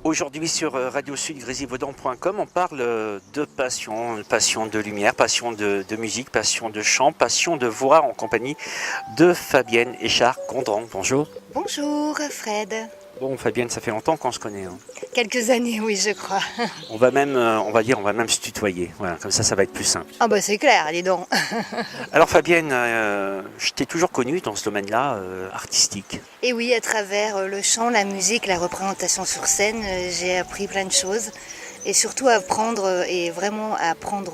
Aujourd'hui sur Radio Sud, grésilvaudan.com, on parle de passion, passion de lumière, passion de musique, passion de chant, passion de voix en compagnie de Fabienne Échard-Gondran. Bonjour. Bonjour Fred. Bon Fabienne, ça fait longtemps qu'on se connaît. Hein. Quelques années, oui, je crois. On va même se tutoyer. Voilà, comme ça va être plus simple. Ah bah c'est clair, dis donc. Alors Fabienne, je t'ai toujours connue dans ce domaine-là, artistique. Et oui, à travers le chant, la musique, la représentation sur scène, j'ai appris plein de choses. Et surtout à prendre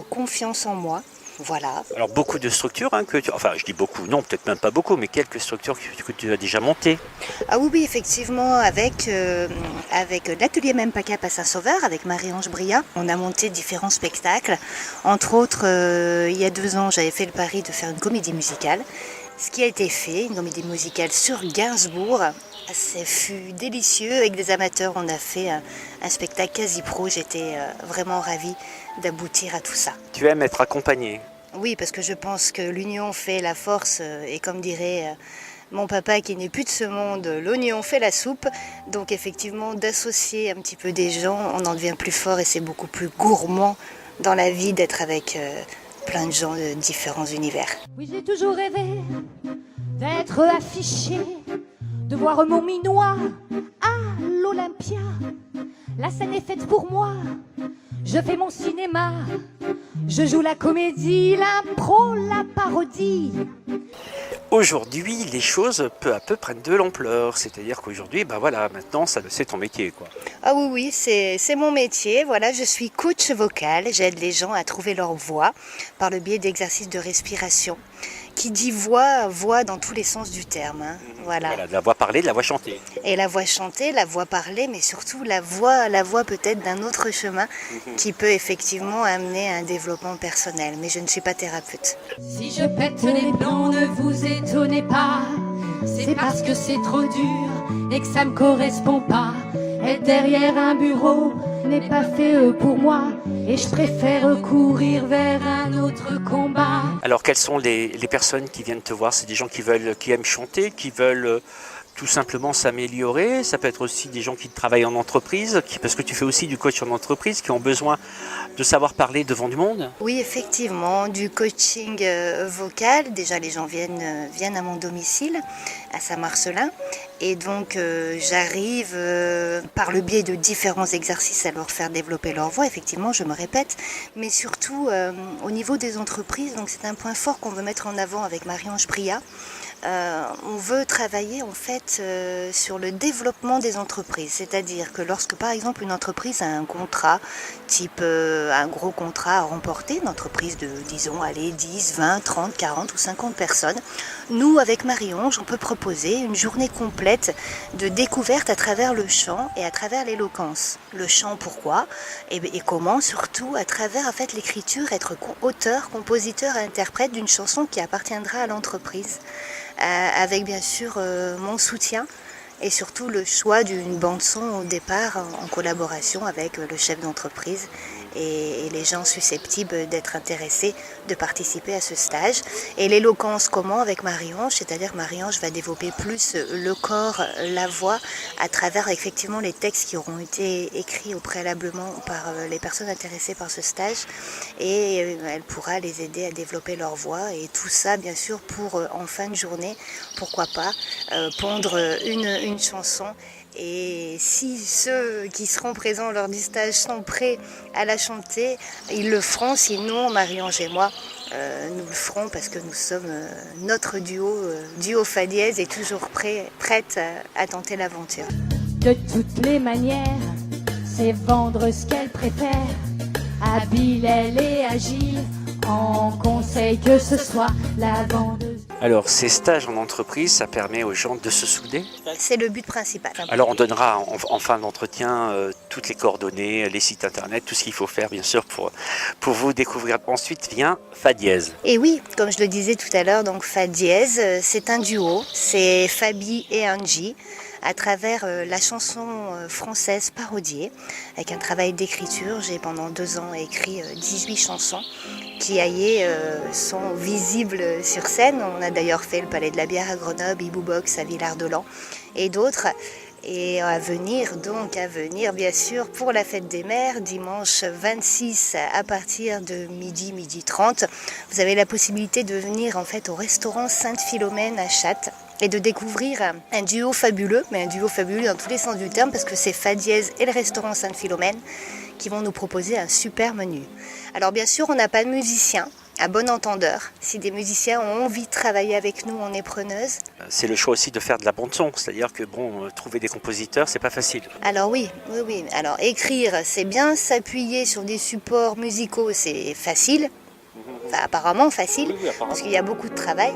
confiance en moi. Voilà. Alors beaucoup de structures, je dis beaucoup, non peut-être même pas beaucoup, mais quelques structures que tu as déjà montées. Ah oui, effectivement, avec l'atelier Même Pas Cap à Saint-Sauveur, avec Marie-Ange Bria, on a monté différents spectacles. Entre autres, il y a 2 ans, j'avais fait le pari de faire une comédie musicale. Ce qui a été fait, une comédie musicale sur Gainsbourg. Ça fut délicieux. Avec des amateurs, on a fait un spectacle quasi pro. J'étais vraiment ravie d'aboutir à tout ça. Tu aimes être accompagnée? Oui, parce que je pense que l'union fait la force. Et comme dirait mon papa qui n'est plus de ce monde, l'oignon fait la soupe. Donc effectivement, d'associer un petit peu des gens, on en devient plus fort et c'est beaucoup plus gourmand dans la vie d'être avec plein de gens de différents univers. Oui, j'ai toujours rêvé d'être affiché, de voir mon minois à l'Olympia. La scène est faite pour moi, je fais mon cinéma, je joue la comédie, l'impro, la parodie. Aujourd'hui, les choses peu à peu prennent de l'ampleur, c'est-à-dire qu'aujourd'hui, maintenant, c'est ton métier, quoi. Ah oui, c'est mon métier. Voilà, je suis coach vocal. J'aide les gens à trouver leur voix par le biais d'exercices de respiration. Qui dit voix dans tous les sens du terme. Hein. Voilà, de la voix parlée, de la voix chantée. Et la voix chantée, la voix parlée, mais surtout la voix peut-être d'un autre chemin qui peut effectivement amener à un développement personnel. Mais je ne suis pas thérapeute. Si je pète les plombs, ne vous étonnez pas. C'est parce que c'est trop dur et que ça me correspond pas. Être derrière un bureau n'est pas fait pour moi. Et je préfère courir vers un autre combat. Alors quelles sont les personnes qui viennent te voir? C'est des gens qui aiment chanter, qui veulent tout simplement s'améliorer. Ça peut être aussi des gens qui travaillent en entreprise, parce que tu fais aussi du coach en entreprise, qui ont besoin de savoir parler devant du monde. Oui, effectivement, du coaching vocal. Déjà, les gens viennent à mon domicile, à Saint-Marcelin. Et donc, j'arrive par le biais de différents exercices à leur faire développer leur voix. Effectivement, je me répète. Mais surtout, au niveau des entreprises, donc c'est un point fort qu'on veut mettre en avant avec Marie-Ange Bria. On veut travailler en fait sur le développement des entreprises, c'est-à-dire que lorsque par exemple une entreprise a un contrat type un gros contrat à remporter, une entreprise de disons 10, 20, 30, 40 ou 50 personnes, nous avec Marie-Ange on peut proposer une journée complète de découverte à travers le chant et à travers l'éloquence. Le chant pourquoi et comment surtout à travers en fait l'écriture, être auteur, compositeur et interprète d'une chanson qui appartiendra à l'entreprise. Avec bien sûr mon soutien et surtout le choix d'une bande-son au départ en collaboration avec le chef d'entreprise et les gens susceptibles d'être intéressés de participer à ce stage. Et l'éloquence comment avec Marie-Ange, c'est-à-dire Marie-Ange va développer plus le corps, la voix à travers effectivement les textes qui auront été écrits au préalablement par les personnes intéressées par ce stage et elle pourra les aider à développer leur voix et tout ça bien sûr pour en fin de journée, pourquoi pas, pondre une chanson. Et si ceux qui seront présents lors du stage sont prêts à la chanter, ils le feront. Sinon, Marie-Ange et moi, nous le ferons parce que nous sommes notre duo Fa dièse est toujours prête à tenter l'aventure. De toutes les manières, c'est vendre ce qu'elle préfère. Habile, elle est agile, en conseil que ce soit la vendeuse. Alors, ces stages en entreprise, ça permet aux gens de se souder? C'est le but principal. Alors, on donnera en fin d'entretien toutes les coordonnées, les sites internet, tout ce qu'il faut faire, bien sûr, pour vous découvrir. Ensuite vient Fa dièse. Et oui, comme je le disais tout à l'heure, donc Fa dièse, c'est un duo, c'est Fabi et Angie. à travers la chanson française parodiée, avec un travail d'écriture. J'ai pendant 2 ans écrit 18 chansons qui sont visibles sur scène. On a d'ailleurs fait le Palais de la Bière à Grenoble, Ibu Box à Villard-de-Lans et d'autres. Et à venir bien sûr pour la fête des mères, dimanche 26 à partir de midi 30. Vous avez la possibilité de venir en fait au restaurant Sainte-Philomène à Chattes et de découvrir un duo fabuleux, mais un duo fabuleux dans tous les sens du terme parce que c'est Fa Dièse et le restaurant Sainte-Philomène qui vont nous proposer un super menu. Alors bien sûr, on n'a pas de musicien. À bon entendeur, si des musiciens ont envie de travailler avec nous, on est preneuse. C'est le choix aussi de faire de la bande son, c'est-à-dire que trouver des compositeurs, c'est pas facile. Alors oui. Alors écrire, c'est bien, s'appuyer sur des supports musicaux, c'est facile. Enfin, apparemment facile, parce qu'il y a beaucoup de travail.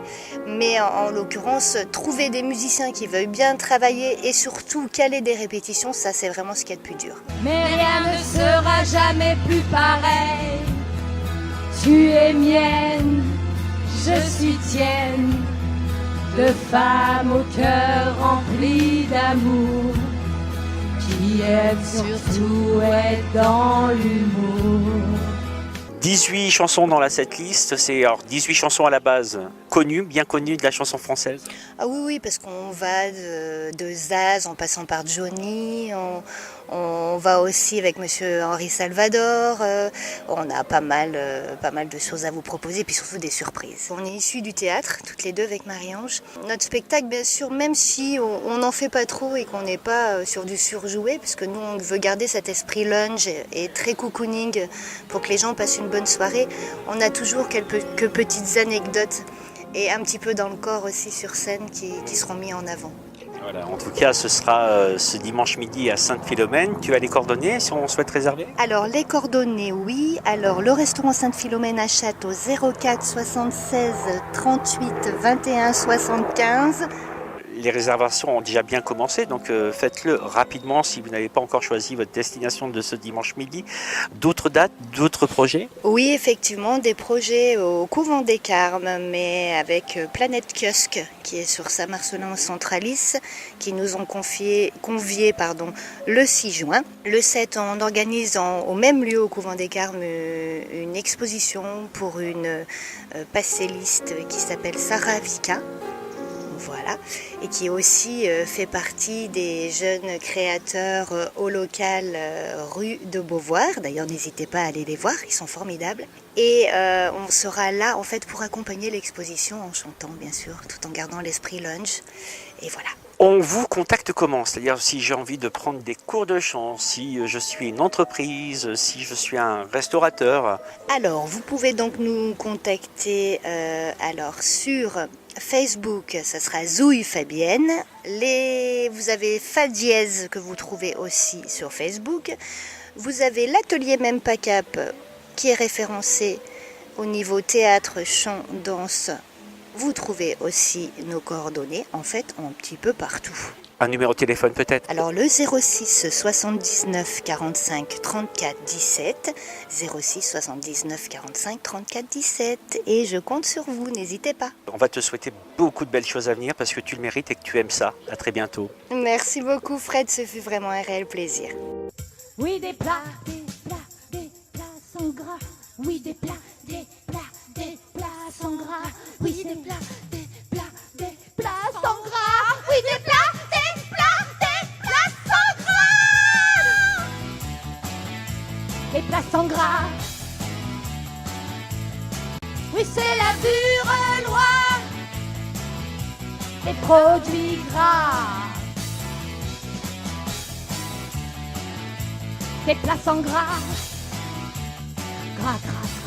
Mais en l'occurrence, trouver des musiciens qui veuillent bien travailler et surtout caler des répétitions, ça c'est vraiment ce qu'il y a de plus dur. Mais rien ne sera jamais plus pareil. Tu es mienne, je suis tienne, de femme au cœur rempli d'amour, qui aime surtout être dans l'humour. 18 chansons dans la setlist, c'est alors 18 chansons à la base bien connues de la chanson française. Ah oui, parce qu'on va de Zaz en passant par Johnny, on va aussi avec Monsieur Henri Salvador, on a pas mal de choses à vous proposer, puis surtout des surprises. On est issus du théâtre, toutes les deux avec Marie-Ange. Notre spectacle, bien sûr, même si on n'en fait pas trop et qu'on n'est pas sur du surjoué, parce que nous, on veut garder cet esprit lounge et très cocooning pour que les gens passent une bonne soirée, on a toujours quelques petites anecdotes et un petit peu dans le corps aussi sur scène qui seront mis en avant. Voilà, en tout cas, ce sera ce dimanche midi à Sainte-Philomène. Tu as les coordonnées si on souhaite réserver ? Alors, les coordonnées, oui. Alors, le restaurant Sainte-Philomène à Chattes au 04 76 38 21 75. Les réservations ont déjà bien commencé, donc faites-le rapidement si vous n'avez pas encore choisi votre destination de ce dimanche midi. D'autres dates, d'autres projets ? Oui, effectivement, des projets au Couvent des Carmes, mais avec Planète Kiosque, qui est sur Saint-Marcelin au Centralis, qui nous ont convié le 6 juin. Le 7, on organise au même lieu au Couvent des Carmes une exposition pour une pasteliste qui s'appelle Sarah Vika. Voilà, et qui aussi fait partie des jeunes créateurs au local rue de Beauvoir. D'ailleurs, n'hésitez pas à aller les voir, ils sont formidables. Et on sera là en fait pour accompagner l'exposition en chantant bien sûr, tout en gardant l'esprit lunch. Et voilà. On vous contacte comment ? C'est-à-dire si j'ai envie de prendre des cours de chant, si je suis une entreprise, si je suis un restaurateur. Alors, vous pouvez donc nous contacter sur Facebook, ça sera Zouille Fabienne. Vous avez Fa Dièse que vous trouvez aussi sur Facebook. Vous avez l'atelier Même Pas Cap qui est référencé au niveau théâtre, chant, danse. Vous trouvez aussi nos coordonnées, en fait, un petit peu partout. Un numéro de téléphone peut-être ? Alors le 06 79 45 34 17, 06 79 45 34 17, et je compte sur vous, n'hésitez pas. On va te souhaiter beaucoup de belles choses à venir parce que tu le mérites et que tu aimes ça. À très bientôt. Merci beaucoup Fred, ce fut vraiment un réel plaisir. Oui, des plats sans gras. Oui, des plats sans gras. Oui, des plats sans gras. Oui, des plats sans gras. Des plats sans gras. Oui, c'est la pure loi des produits gras. Des plats sans gras. Gras, gras, gras.